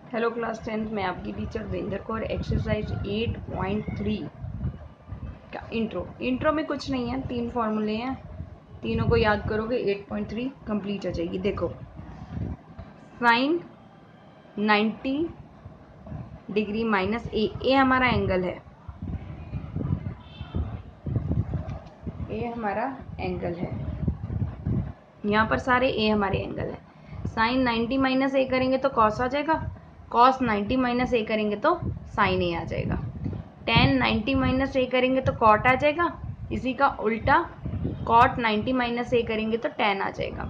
Hello class 10th में आपकी teacher Devendra Kaur. Exercise 8.3 का इंट्रो में कुछ नहीं है, 3 फॉर्मूले हैं, तीनों को याद करोगे 8.3 कंप्लीट हो जाएगी। देखो, साइन 90 डिग्री माइनस ए हमारा एंगल है, ए हमारा एंगल है, यहाँ पर सारे ए हमारे एंगल है। साइन 90 माइनस ए करेंगे तो कॉस आ जाएगा, कॉस 90 माइनस ए करेंगे तो साइन ए आ जाएगा। टेन 90 माइनस ए करेंगे तो कॉट आ जाएगा, इसी का उल्टा कॉट 90 माइनस ए करेंगे तो टेन आ जाएगा।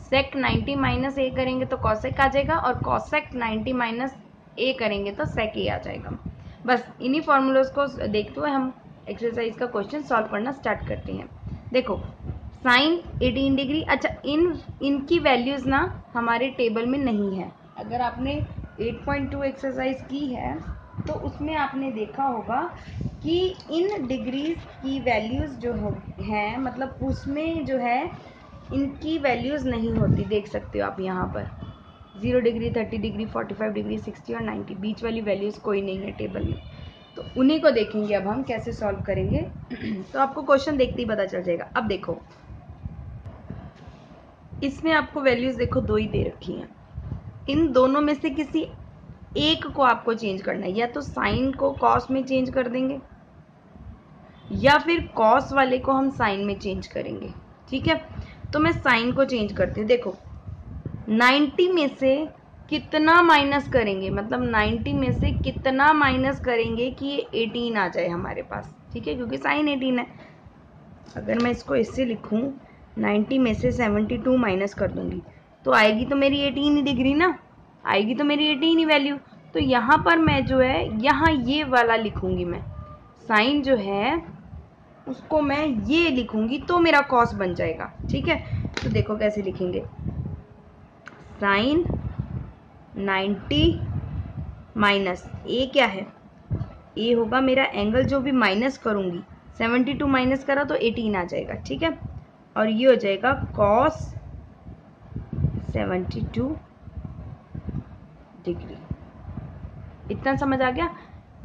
सेक 90 माइनस ए करेंगे तो कॉसेक आ जाएगा, और कॉसेक 90 माइनस ए करेंगे तो सेक ए आ जाएगा। बस इन्हीं फॉर्मूलोज को देखते हुए हम एक्सरसाइज का क्वेश्चन सॉल्व करना स्टार्ट करते हैं। देखो, साइन 18 डिग्री, अच्छा इनकी वैल्यूज़ ना हमारे टेबल में नहीं है। अगर आपने 8.2 एक्सरसाइज की है तो उसमें आपने देखा होगा कि इन डिग्रीज की वैल्यूज़ जो हैं, मतलब उसमें जो है इनकी वैल्यूज़ नहीं होती। देख सकते हो आप यहाँ पर 0 डिग्री, 30 डिग्री, 45 डिग्री, 60 और 90, बीच वाली वैल्यूज़ कोई नहीं है टेबल में। तो उन्हीं को देखेंगे अब हम कैसे सॉल्व करेंगे। तो आपको क्वेश्चन देखते ही पता चल जाएगा। अब देखो, इसमें आपको वैल्यूज देखो 2 ही दे रखी हैं। इन दोनों में से किसी एक को आपको चेंज करना है, या तो साइन को कॉस में चेंज कर देंगे या फिर कॉस वाले को हम साइन में चेंज करेंगे। ठीक है, तो मैं साइन को चेंज करती हूँ। देखो, 90 में से कितना माइनस करेंगे, मतलब 90 में से कितना माइनस करेंगे कि ये 18 आ जाए हमारे पास। ठीक है, क्योंकि साइन 18 है। अगर मैं इसको इससे लिखूं, 90 में से 72 माइनस कर दूंगी तो आएगी तो मेरी 18 ही डिग्री ना, आएगी तो मेरी 18 ही वैल्यू। तो यहाँ पर मैं जो है यहाँ ये वाला लिखूंगी, मैं साइन जो है उसको मैं ये लिखूंगी तो मेरा कॉस बन जाएगा। ठीक है, तो देखो कैसे लिखेंगे। साइन 90 माइनस ए क्या है, ए होगा मेरा एंगल, जो भी माइनस करूंगी 72 माइनस करा तो 18 आ जाएगा। ठीक है, और ये हो जाएगा कॉस 72 डिग्री। इतना समझ आ गया।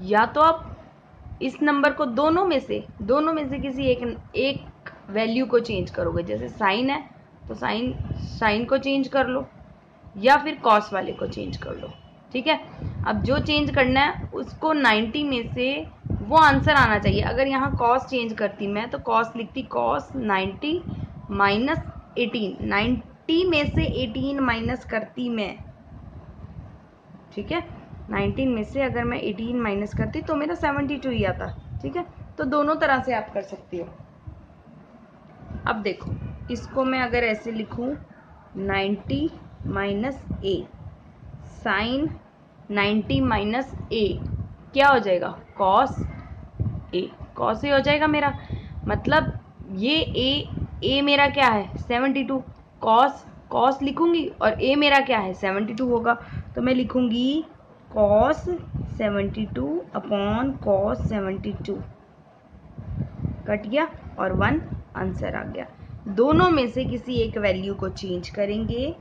या तो आप इस नंबर को दोनों में से किसी एक वैल्यू को चेंज करोगे, जैसे साइन है तो साइन को चेंज कर लो, या फिर कॉस वाले को चेंज कर लो। ठीक है, अब जो चेंज करना है उसको 90 में से वो आंसर आना चाहिए। अगर यहाँ कॉस चेंज करती मैं तो कॉस लिखती कॉस 90 माइनस 18, 90 में से 18 माइनस करती मैं। ठीक है, 19 में से अगर मैं 18 माइनस करती तो मेरा 72 ही आता। ठीक है, तो दोनों तरह से आप कर सकती हो। अब देखो, इसको मैं अगर ऐसे लिखूं 90 minus A, sign 90 minus a क्या हो जाएगा, कॉस ए, कॉस ए हो जाएगा मेरा। मतलब ये ए मेरा क्या है 72, कॉस लिखूंगी और ए मेरा क्या है 72 होगा, तो मैं लिखूंगी कॉस 72 अपॉन कॉस 72, कट गया और 1 आंसर आ गया। दोनों में से किसी एक वैल्यू को चेंज करेंगे।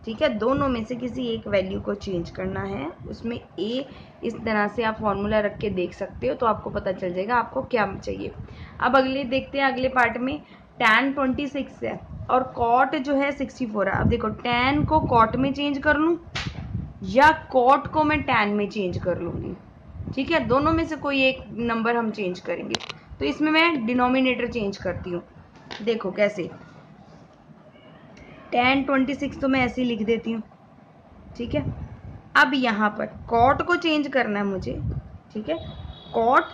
ठीक है, दोनों में से किसी एक वैल्यू को चेंज करना है। उसमें ए इस तरह से आप फॉर्मूला रख के देख सकते हो, तो आपको पता चल जाएगा आपको क्या चाहिए। अब अगले देखते हैं, अगले पार्ट में tan 26 है और कॉट जो है 64 है। अब देखो, tan को कॉट में चेंज कर लूँ या कॉट को मैं tan में चेंज कर लूँगी। ठीक है, दोनों में से कोई एक नंबर हम चेंज करेंगे। तो इसमें मैं डिनोमिनेटर चेंज करती हूँ। देखो कैसे, tan 26 तो मैं ऐसे ही लिख देती हूँ। ठीक है, अब यहाँ पर कॉट को चेंज करना है मुझे। ठीक है, कॉट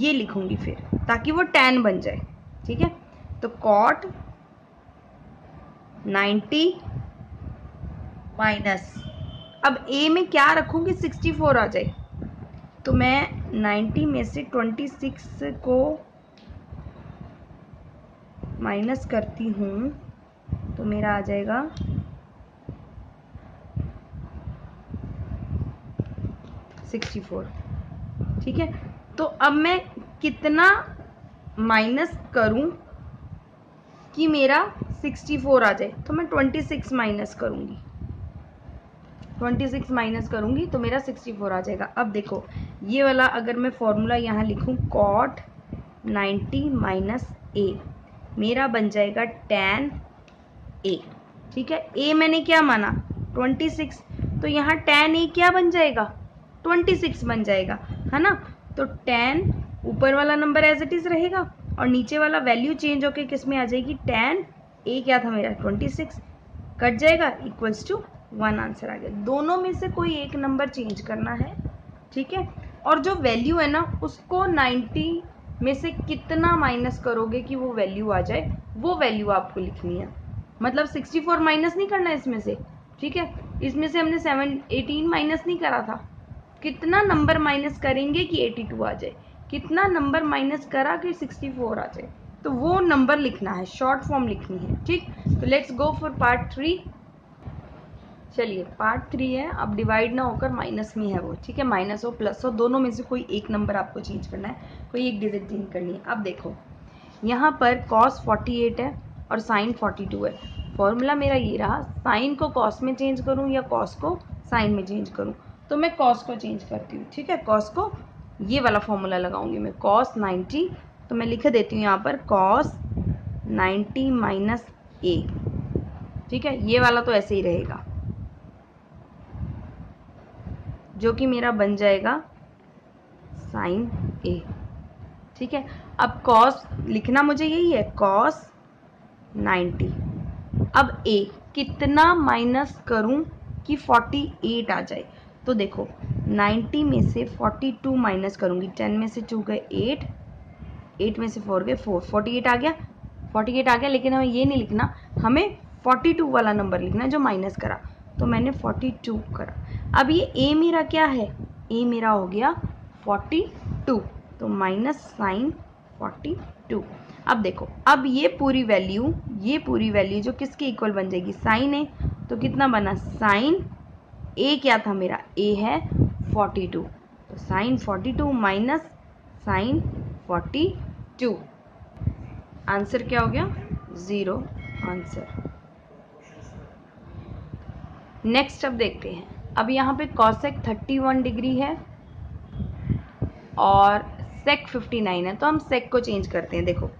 ये लिखूंगी फिर, ताकि वो tan बन जाए। ठीक है, तो कॉट 90 माइनस, अब ए में क्या रखूंगी 64 आ जाए, तो मैं 90 में से 26 को माइनस करती हूँ तो मेरा आ जाएगा 64। ठीक है, तो अब मैं कितना माइनस करूं कि मेरा 64 आ जाए, तो मैं 26 माइनस करूंगी। 26 माइनस करूँगी तो मेरा 64 आ जाएगा। अब देखो ये वाला अगर मैं फॉर्मूला यहाँ लिखूँ cot 90 माइनस ए, मेरा बन जाएगा tan a। ठीक है, a मैंने क्या माना 26, तो यहाँ tan a क्या बन जाएगा 26 बन जाएगा, है ना। तो tan ऊपर वाला नंबर एज इट इज रहेगा और नीचे वाला वैल्यू चेंज होके किस में आ जाएगी, tan a क्या था मेरा 26, कट जाएगा इक्वल्स टू 1, आंसर आ गया। दोनों में से कोई एक नंबर चेंज करना है, ठीक है। और जो वैल्यू है ना उसको 90 में से कितना माइनस करोगे कि वो वैल्यू आ जाए, वो वैल्यू आपको लिखनी है। मतलब 64 माइनस नहीं करना है इसमें से, ठीक है। इसमें से हमने 18 माइनस नहीं करा था, कितना नंबर माइनस करेंगे कि 82 आ जाए, कितना नंबर माइनस करा कि 64 आ जाए, तो वो नंबर लिखना है, शॉर्ट फॉर्म लिखनी है, ठीक। तो लेट्स गो फॉर पार्ट 3। चलिए पार्ट 3 है, अब डिवाइड ना होकर माइनस में है वो, ठीक है। माइनस हो प्लस हो दोनों में से कोई एक नंबर आपको चेंज करना है, कोई एक डिजिट चेंज करनी है। अब देखो यहाँ पर cos 48 है और sin 42 है। फॉर्मूला मेरा ये रहा, साइन को cos में चेंज करूँ या cos को साइन में चेंज करूँ, तो मैं cos को चेंज करती हूँ, ठीक है। cos को ये वाला फॉर्मूला लगाऊंगी मैं, cos 90, तो मैं लिख देती हूँ यहाँ पर cos 90 माइनस ए, ठीक है। ये वाला तो ऐसे ही रहेगा जो कि मेरा बन जाएगा sin a, ठीक है। अब cos लिखना मुझे यही है, cos 90। अब a कितना माइनस करूं कि 48 आ जाए, तो देखो 90 में से 42 माइनस करूंगी, 10 में से 2 गए 8, 8 में से 4 गए 4, 48 आ गया, 48 आ गया। लेकिन हमें ये नहीं लिखना, हमें 42 वाला नंबर लिखना है जो माइनस करा, तो मैंने 42 करा। अब ये a मेरा क्या है, a मेरा हो गया 42, तो माइनस साइन 42। अब देखो अब ये पूरी वैल्यू जो किसके इक्वल बन जाएगी, साइन ए, तो कितना बना साइन ए क्या था मेरा, a है 42, तो साइन 42 माइनस साइन 42, आंसर क्या हो गया 0 आंसर। नेक्स्ट अब देखते हैं, अब यहाँ पे कॉसेक 31 डिग्री है और सेक 59 है, तो हम सेक को चेंज करते हैं। देखो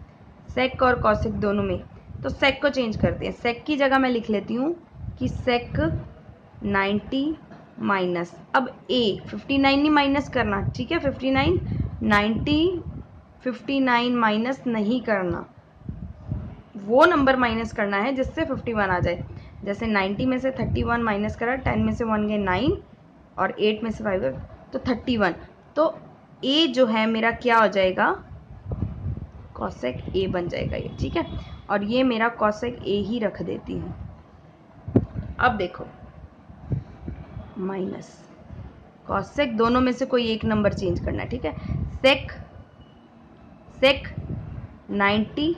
सेक और कॉसेक दोनों में, तो सेक को चेंज करते हैं। सेक की जगह मैं लिख लेती हूँ कि सेक 90 माइनस, अब a 59 नहीं माइनस करना, ठीक है। 59 90 59 माइनस नहीं करना, वो नंबर माइनस करना है जिससे 51 आ जाए। जैसे 90 में से 31 माइनस करा, 10 में से 1 गए 9 और 8 में से 5 गए तो 31, तो a जो है मेरा क्या हो जाएगा, कॉसेक a बन जाएगा ये, ठीक है। और ये मेरा कॉसेक a ही रख देती हूँ। अब देखो माइनस कॉसेक, दोनों में से कोई एक नंबर चेंज करना है, ठीक है। सेक 90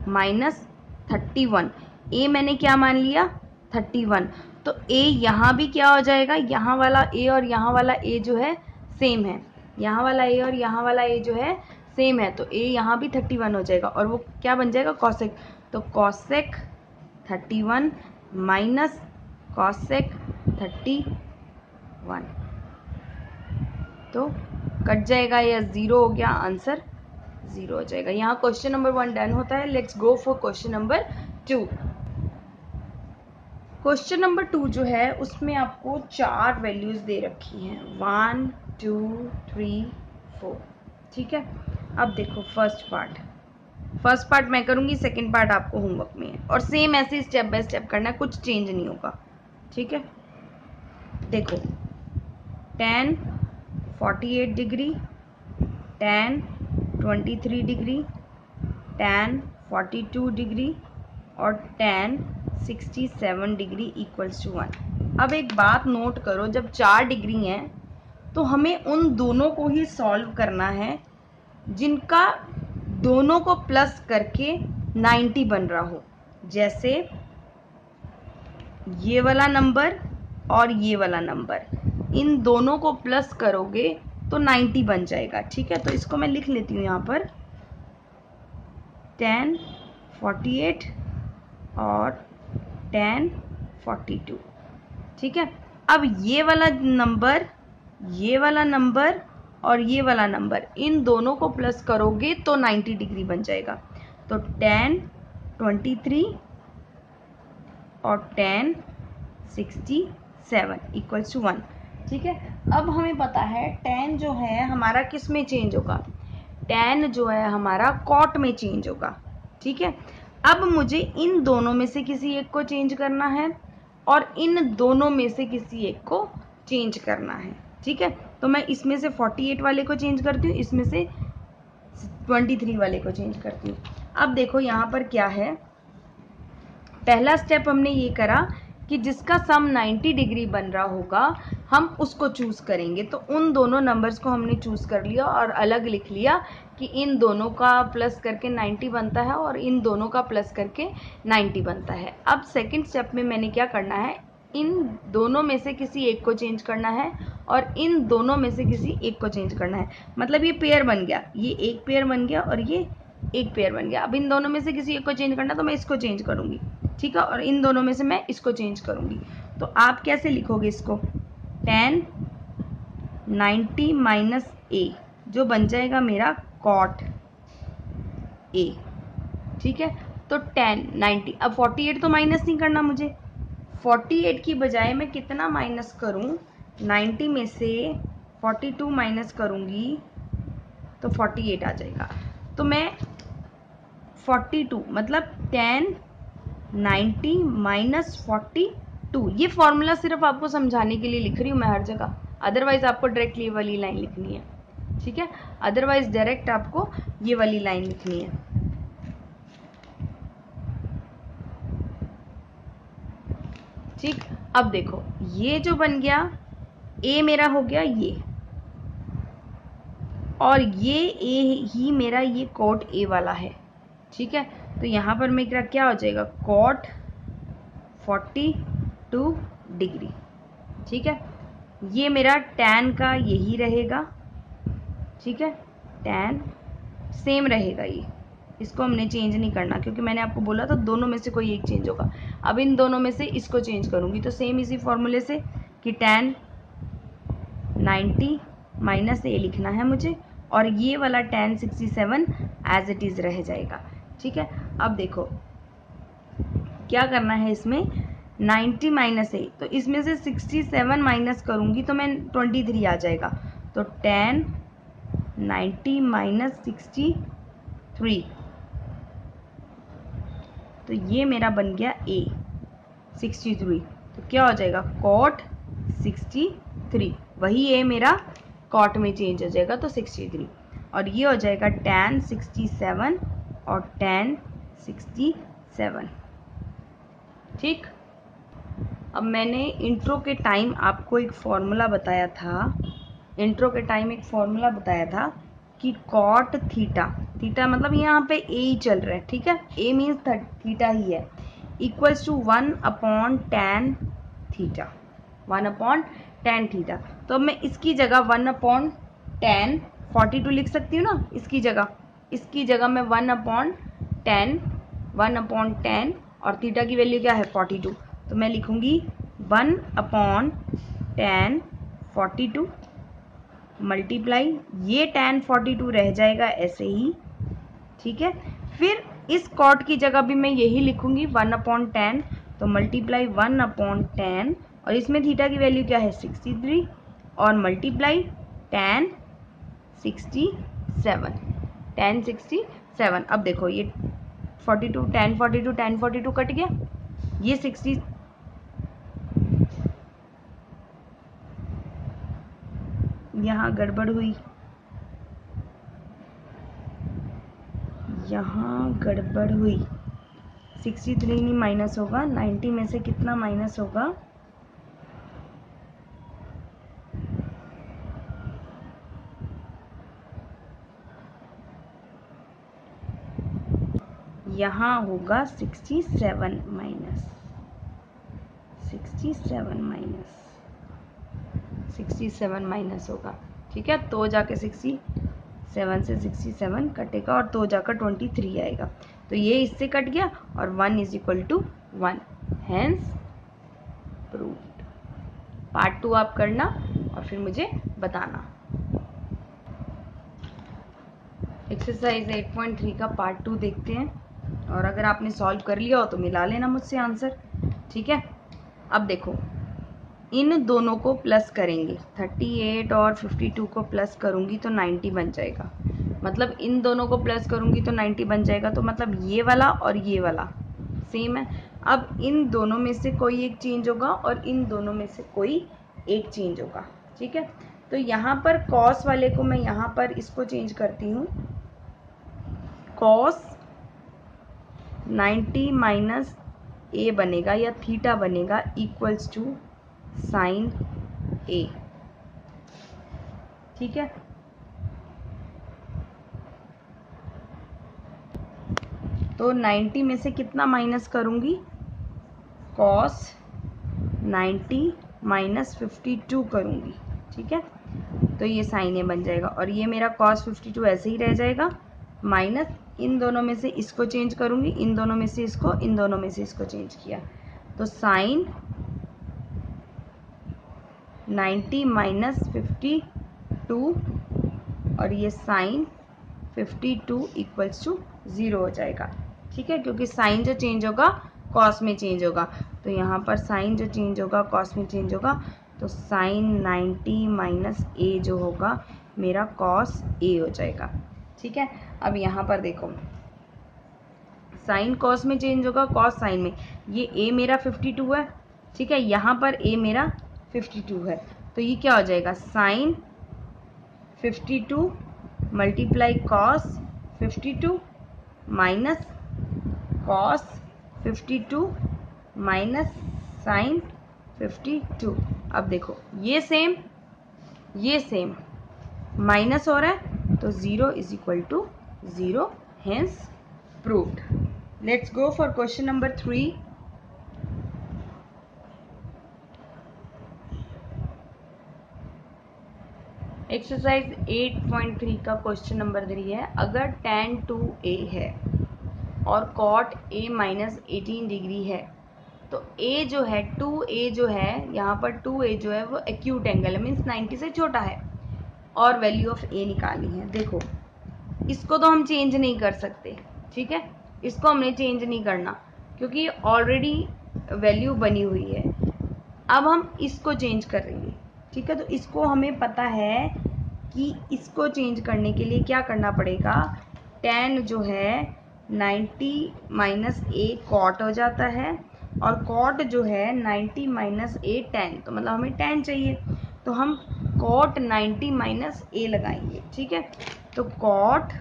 माइनस 31, a मैंने क्या मान लिया 31, तो a यहाँ भी क्या हो जाएगा, यहाँ वाला a और यहाँ वाला a जो है सेम है, यहाँ वाला a और यहाँ वाला a जो है सेम है, तो a यहाँ भी 31 हो जाएगा और वो क्या बन जाएगा कॉसेक, तो कॉसेक 31 माइनस कॉसेक 31, तो कट जाएगा या 0 हो गया, आंसर 0 हो जाएगा। यहाँ क्वेश्चन नंबर 1 डन होता है। Let's go for question number 2। Question number 2 जो है उसमें आपको 4 वैल्यूज दे रखी हैं, 1 2 3 4, ठीक है। अब देखो फर्स्ट पार्ट मैं करूंगी, सेकंड पार्ट आपको होमवर्क में है और सेम ऐसे स्टेप बाय स्टेप करना है, कुछ चेंज नहीं होगा, ठीक है। देखो tan 48 degree, tan 23 degree, tan 42 degree और tan 67 डिग्री इक्वल्स टू 1। अब एक बात नोट करो, जब 4 डिग्री हैं तो हमें उन दोनों को ही सॉल्व करना है जिनका दोनों को प्लस करके 90 बन रहा हो। जैसे ये वाला नंबर और ये वाला नंबर, इन दोनों को प्लस करोगे तो 90 बन जाएगा, ठीक है। तो इसको मैं लिख लेती हूँ यहाँ पर tan 48 और tan 42, ठीक है। अब ये वाला नंबर, ये वाला नंबर और ये वाला नंबर, इन दोनों को प्लस करोगे तो 90 डिग्री बन जाएगा। तो tan 23 और tan 67 इक्वल्स टू 1। ठीक है, अब हमें पता है tan जो है हमारा किस में चेंज होगा, tan जो है हमारा cot में चेंज होगा। ठीक है, अब मुझे इन दोनों में से किसी एक को चेंज करना है और इन दोनों में से किसी एक को चेंज करना है। ठीक है, तो मैं इसमें से 48 वाले को चेंज करती हूँ, इसमें से 23 वाले को चेंज करती हूँ। अब देखो यहाँ पर क्या है, पहला स्टेप हमने ये करा कि जिसका सम 90 डिग्री बन रहा होगा हम उसको चूज़ करेंगे। तो उन दोनों नंबर्स को हमने चूज़ कर लिया और अलग लिख लिया कि इन दोनों का प्लस करके 90 बनता है और इन दोनों का प्लस करके 90 बनता है। अब सेकंड स्टेप में मैंने क्या करना है, इन दोनों में से किसी एक को चेंज करना है और इन दोनों में से किसी एक को चेंज करना है। मतलब ये पेयर बन गया, ये एक पेयर बन गया और ये एक पेयर बन गया। अब इन दोनों में से किसी एक को चेंज करना तो मैं इसको चेंज करूँगी। ठीक है, और इन दोनों में से मैं इसको चेंज करूँगी। तो आप कैसे लिखोगे इसको, tan 90 माइनस ए जो बन जाएगा मेरा cot a। ठीक है, तो tan 90, अब 48 तो माइनस नहीं करना मुझे, 48 की बजाय मैं कितना माइनस करूं, 90 में से 42 माइनस करूंगी तो 48 आ जाएगा। तो मैं 42 मतलब tan 90 माइनस 42, ये फॉर्मूला सिर्फ आपको समझाने के लिए लिख रही हूँ मैं हर जगह, अदरवाइज आपको डायरेक्ट ये वाली लाइन लिखनी है। ठीक है, अदरवाइज डायरेक्ट आपको ये वाली लाइन लिखनी है। ठीक, अब देखो ये जो बन गया a मेरा हो गया ये, और ये a ही मेरा ये cot a वाला है। ठीक है, तो यहाँ पर मेरा क्या हो जाएगा, cot 42 डिग्री। ठीक है, ये मेरा tan का यही रहेगा। ठीक है, tan सेम रहेगा, ये इसको हमने चेंज नहीं करना क्योंकि मैंने आपको बोला था दोनों में से कोई एक चेंज होगा। अब इन दोनों में से इसको चेंज करूँगी तो सेम इसी फॉर्मूले से कि tan 90 माइनस ए लिखना है मुझे और ये वाला tan 67 एज इट इज़ रह जाएगा। ठीक है, अब देखो क्या करना है, इसमें 90 माइनस ए, तो इसमें से 67 माइनस करूँगी तो मैं 23 आ जाएगा। तो tan 90 माइनस 63, तो ये मेरा बन गया a 63। तो क्या हो जाएगा, cot 63, वही a मेरा cot में चेंज हो जाएगा तो 63, और ये हो जाएगा tan 67 और tan 67। ठीक, अब मैंने इंट्रो के टाइम आपको एक फॉर्मूला बताया था, कि cot थीटा, थीटा मतलब यहाँ पे a ही चल रहा है। ठीक है, a मीन्स थीटा ही है, equals to 1/tan theta, 1/tan theta. तो अब मैं इसकी जगह 1/tan 42 लिख सकती हूँ ना, इसकी जगह मैं 1/tan और थीटा की वैल्यू क्या है 42, तो मैं लिखूँगी 1/tan 42 मल्टीप्लाई, ये tan 42 रह जाएगा ऐसे ही। ठीक है, फिर इस cot की जगह भी मैं यही लिखूंगी 1/tan, तो मल्टीप्लाई 1/tan, और इसमें थीटा की वैल्यू क्या है 63, और मल्टीप्लाई tan 67। अब देखो ये 42 tan 42 कट गया, ये 60, यहाँ गड़बड़ हुई, 63 नहीं माइनस होगा, 90 में से कितना माइनस होगा, यहाँ होगा 67 माइनस होगा। ठीक है, तो जाके 67 से 67 कटेगा और तो जाकर 23 आएगा, तो ये इससे कट गया और 1 = 1, हेंस प्रूव्ड। पार्ट 2 आप करना और फिर मुझे बताना। एक्सरसाइज 8.3 का पार्ट 2 देखते हैं, और अगर आपने सॉल्व कर लिया हो तो मिला लेना मुझसे आंसर, ठीक है। अब देखो, इन दोनों को प्लस करेंगे, 38 और 52 को प्लस करूंगी तो 90 बन जाएगा। मतलब इन दोनों को प्लस करूंगी तो 90 बन जाएगा, तो मतलब ये वाला और ये वाला सेम है। अब इन दोनों में से कोई एक चेंज होगा और इन दोनों में से कोई एक चेंज होगा, ठीक है। तो यहाँ पर कॉस वाले को मैं यहाँ पर इसको चेंज करती हूँ, कॉस 90 माइनस ए बनेगा या थीटा बनेगा इक्वल्स टू साइन ए, ठीक है। तो 90 में से कितना माइनस करूंगी, कॉस 90 माइनस 52 करूंगी, ठीक है। तो ये साइन ए बन जाएगा और ये मेरा कॉस 52 ऐसे ही रह जाएगा, माइनस इन दोनों में से इसको चेंज करूंगी, इन दोनों में से इसको, इन दोनों में से इसको चेंज किया, तो साइन 90 माइनस 52 और ये साइन 52 इक्वल्स टू 0 हो जाएगा, ठीक है। क्योंकि साइन जो चेंज होगा कॉस में चेंज होगा, तो यहाँ पर साइन जो चेंज होगा कॉस में चेंज होगा, तो साइन 90 माइनस ए जो होगा मेरा कॉस ए हो जाएगा, ठीक है। अब यहाँ पर देखो, साइन कॉस में चेंज होगा, कॉस साइन में, ये ए मेरा 52 है, ठीक है, यहाँ पर ए मेरा 52 है, तो ये क्या हो जाएगा, sine 52 multiply cos 52 minus cos 52 minus sine 52। अब देखो ये सेम माइनस हो रहा है, तो 0 is equal to 0, hence proved. Let's go for question number 3। Exercise 8.3 का क्वेश्चन नंबर 3 है, अगर tan 2a है और cot a माइनस 18 डिग्री है, तो a जो है 2a जो है, यहाँ पर 2a जो है वो एक्यूट एंगल है, मीन्स 90 से छोटा है, और वैल्यू ऑफ a निकालनी है। देखो इसको तो हम चेंज नहीं कर सकते, ठीक है, इसको हमने चेंज नहीं करना क्योंकि ऑलरेडी वैल्यू बनी हुई है। अब हम इसको चेंज करेंगे, ठीक है। तो इसको हमें पता है कि इसको चेंज करने के लिए क्या करना पड़ेगा, tan जो है 90 माइनस ए कॉट हो जाता है, और कॉट जो है 90 माइनस ए tan, तो मतलब हमें tan चाहिए, तो हम कॉट 90 माइनस ए लगाएंगे, ठीक है। तो कॉट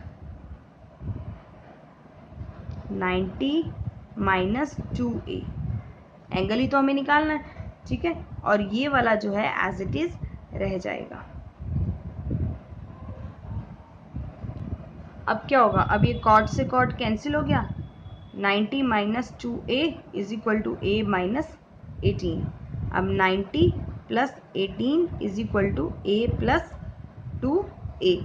90 माइनस 2a, एंगल ही तो हमें निकालना है, ठीक है, और ये वाला जो है एज इट इज रह जाएगा। अब क्या होगा, अब ये कॉट से कॉट कैंसिल हो गया, 90 minus 2a is equal to a minus 18। अब 90 plus 18 is equal to a plus 2a,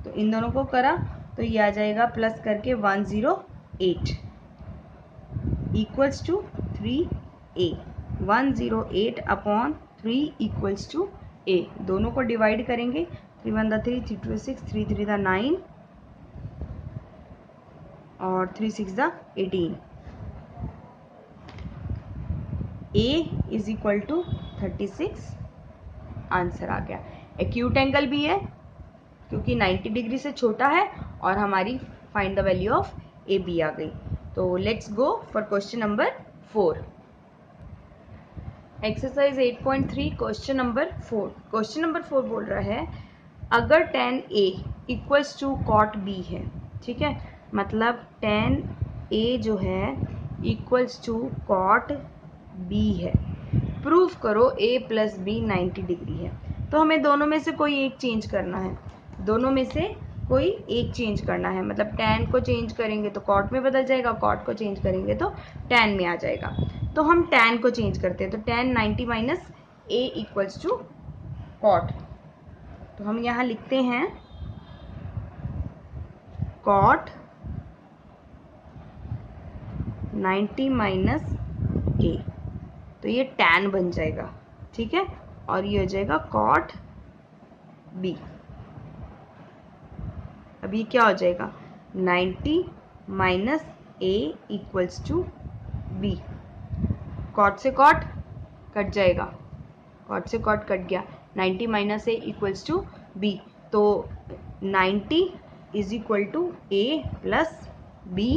तो इन दोनों को करा तो ये आ जाएगा प्लस करके 108 equals to 3a, 108 upon 3 equals to a। दोनों को डिवाइड करेंगे, 3 1 3, 3 2 6, 3 3 9 और 3 6 18। a is equal to 36, answer आ गया। एक्यूट एंगल भी है क्योंकि 90 डिग्री से छोटा है, और हमारी find the value of A B आ गई। तो let's go for question number 4। Exercise 8.3 question number 4। Question number 4 बोल रहा है, अगर tan a equals to cot b है, ठीक है, मतलब tan a जो है इक्वल्स टू cot b है, प्रूव करो a प्लस b 90 डिग्री है। तो हमें दोनों में से कोई एक चेंज करना है, दोनों में से कोई एक चेंज करना है, मतलब tan को चेंज करेंगे तो cot में बदल जाएगा, cot को चेंज करेंगे तो tan में आ जाएगा। तो हम tan को चेंज करते हैं, तो tan 90 minus a equals to cot, तो हम यहाँ लिखते हैं cot 90 माइनस a, तो ये tan बन जाएगा, ठीक है। और ये हो जाएगा कॉट बी। अब ये क्या हो जाएगा 90 minus a equals to b. Cot से कॉट कट जाएगा, कॉट से कॉट कट गया, 90 minus a equals to b. तो 90 is equal to a plus b,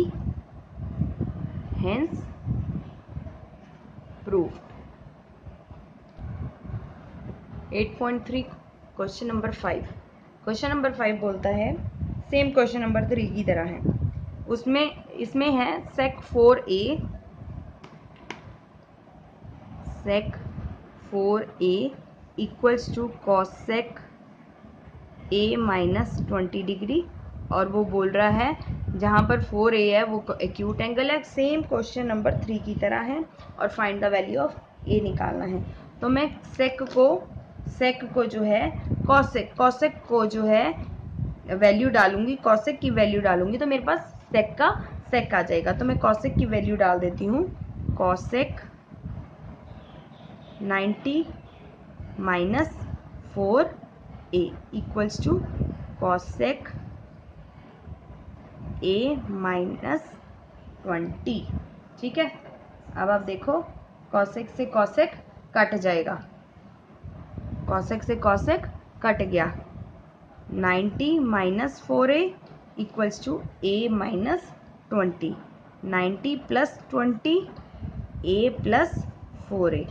hence proved. 8.3 question number 5। Question number 5 बोलता है सेम क्वेश्चन नंबर 3 की तरह है, इसमें है sec 4a equals to cosec a minus 20 degree, और वो बोल रहा है जहाँ पर 4a है वो एक्यूट एंगल है, सेम क्वेश्चन नंबर 3 की तरह है, और find the value of a निकालना है। तो मैं सेक को जो है कॉसेक को जो है वैल्यू डालूंगी, कॉसेक की वैल्यू डालूंगी तो मेरे पास सेक आ जाएगा। तो मैं कॉसेक की वैल्यू डाल देती हूँ, cosec 90 minus 4a equals to cosec a minus 20। ठीक है, अब आप देखो कॉसेक से कॉसेक कट जाएगा, कॉसेक से कॉसेक कट गया, 90 minus 4a equals to a minus 20, 90 plus 20 a plus 4a,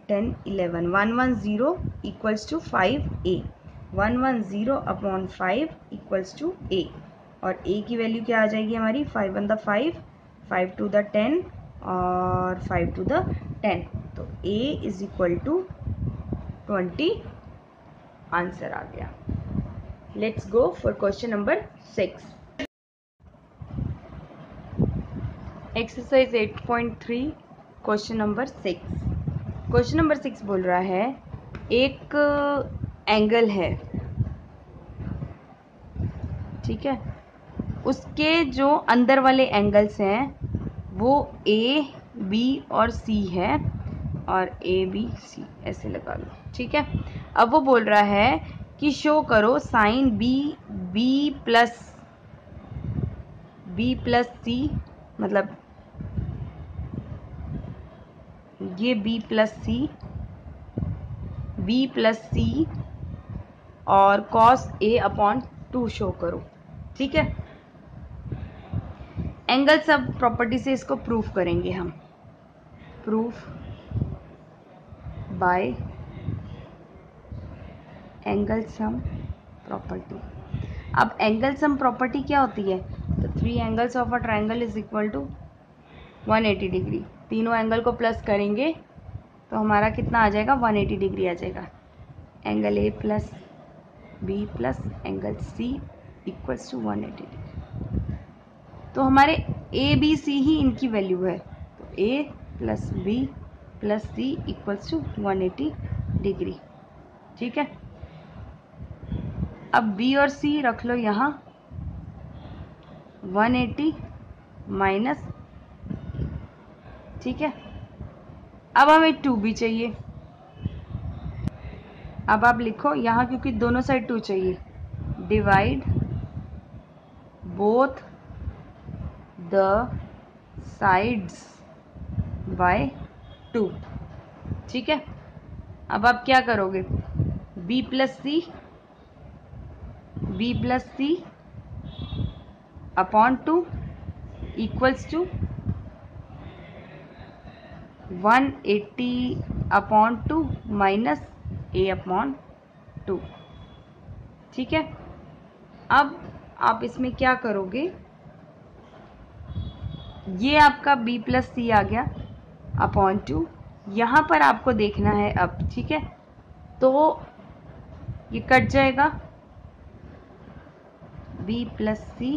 10 11 110 equals to 5a, 110 upon 5 equals to a, और a की वैल्यू क्या आ जाएगी हमारी 5 1 द 5, 5 2 द 10 और 5 2 द 10, तो a is equal to 20 answer आ गया। Let's go for question number 6। Exercise 8.3 question number 6। Question number 6 बोल रहा है एक एंगल है, ठीक है, उसके जो अंदर वाले एंगल्स हैं वो ए बी और सी है, और ए बी सी ऐसे लगा लो, ठीक है। अब वो बोल रहा है कि शो करो साइन बी प्लस सी, मतलब ये बी प्लस सी और कॉस ए अपॉन 2 शो करो, ठीक है। एंगल सब प्रॉपर्टी से इसको प्रूफ करेंगे हम, proof by angle sum property. अब एंगल सम प्रॉपर्टी क्या होती है, तो 3 angles of a triangle is equal to 180 degree, तीनों एंगल को प्लस करेंगे तो हमारा कितना आ जाएगा 180 डिग्री आ जाएगा। Angle a plus B plus angle c equals to 180 degree. तो हमारे ए बी सी ही इनकी वैल्यू है, तो A plus B plus C equals to 180 degree, ठीक है। अब बी और सी रख लो यहाँ, 180 माइनस, ठीक है। अब हमें 2 भी चाहिए, अब आप लिखो यहाँ क्योंकि दोनों साइड 2 चाहिए, divide both the sides by 2, ठीक है। अब आप क्या करोगे, b plus c upon 2 equals to 180 upon 2 minus a upon 2, ठीक है। अब आप इसमें क्या करोगे, ये आपका b प्लस सी आ गया अपॉन 2, यहाँ पर आपको देखना है अब, ठीक है, तो ये कट जाएगा, b plus c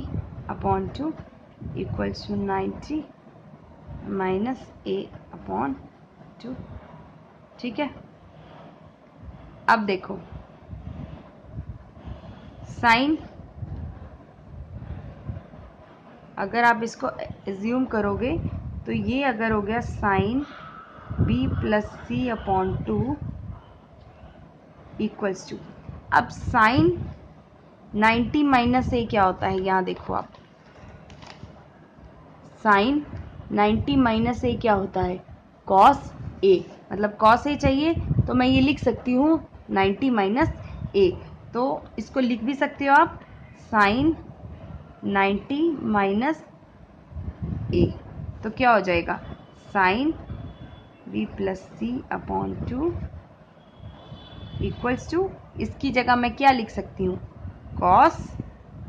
upon 2 equals to 90 minus a upon 2, ठीक है। अब देखो साइन, अगर आप इसको एज्यूम करोगे तो ये अगर हो गया sine b plus c upon 2 equals to, अब साइन 90 माइनस ए क्या होता है, यहाँ देखो आप, साइन 90 माइनस ए क्या होता है, कॉस ए, मतलब कॉस ए चाहिए तो मैं ये लिख सकती हूँ 90 माइनस ए, तो इसको लिख भी सकते हो आप साइन 90 माइनस ए, तो क्या हो जाएगा sine b plus c upon 2 equals to, इसकी जगह मैं क्या लिख सकती हूँ कॉस,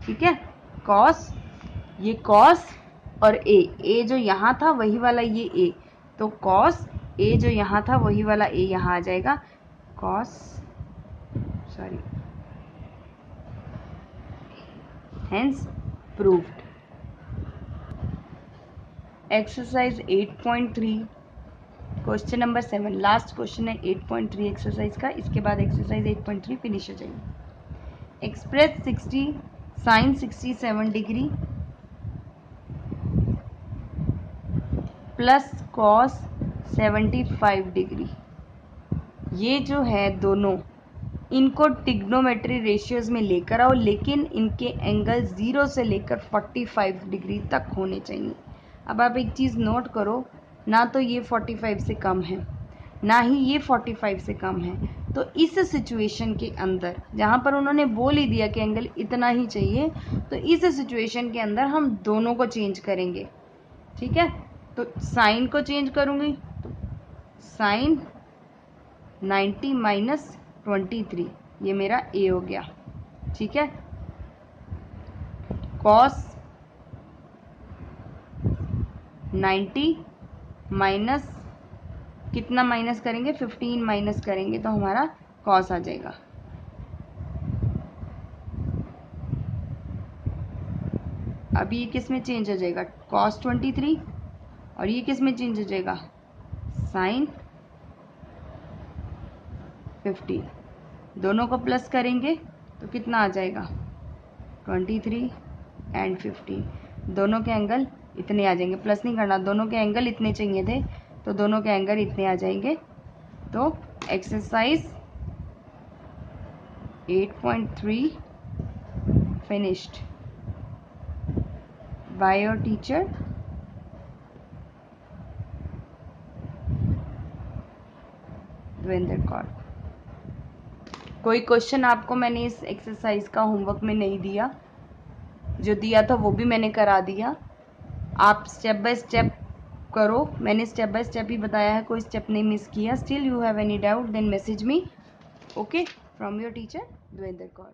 ठीक है, कॉस, ये कॉस और ए जो यहाँ था वही वाला ये ए, तो कॉस ए जो यहाँ था वही वाला ए यहाँ आ जाएगा, cos, sorry, hence proved. Exercise 8.3 question number 7 last question है 8.3 एक्सरसाइज का, इसके बाद एक्सरसाइज 8.3 फिनिश हो जाएगी। Express 60 sine 67 degree plus cos 75 degree, ये जो है दोनों, इनको ट्रिग्नोमेट्री रेशियोज में लेकर आओ, लेकिन इनके एंगल 0 से लेकर 45 डिग्री तक होने चाहिए। अब आप एक चीज़ नोट करो, ना तो ये 45 से कम है ना ही ये 45 से कम है, तो इस सिचुएशन के अंदर जहाँ पर उन्होंने बोल ही दिया कि एंगल इतना ही चाहिए, तो इस सिचुएशन के अंदर हम दोनों को चेंज करेंगे, ठीक है, तो साइन को चेंज करूँगी, तो साइन 90 माइनस 23, ये मेरा ए हो गया, ठीक है, कॉस 90 माइनस, कितना माइनस करेंगे 15 माइनस करेंगे तो हमारा कॉस आ जाएगा, अब ये किस में चेंज हो जाएगा कॉस 23, और ये किस में चेंज हो जाएगा साइन 50, दोनों को प्लस करेंगे तो कितना आ जाएगा 23 एंड 15, दोनों के एंगल इतने आ जाएंगे, प्लस नहीं करना, दोनों के एंगल इतने चाहिए थे तो दोनों के एंगल इतने आ जाएंगे। तो exercise 8.3 finished by your teacher Devendra Kaur. कोई क्वेश्चन आपको मैंने इस एक्सरसाइज का होमवर्क में नहीं दिया, जो दिया था वो भी मैंने करा दिया, आप स्टेप बाय स्टेप करो, मैंने स्टेप बाय स्टेप ही बताया है, कोई स्टेप नहीं मिस किया। Still you have any doubt then message me, okay, from your teacher Devendra Kaur.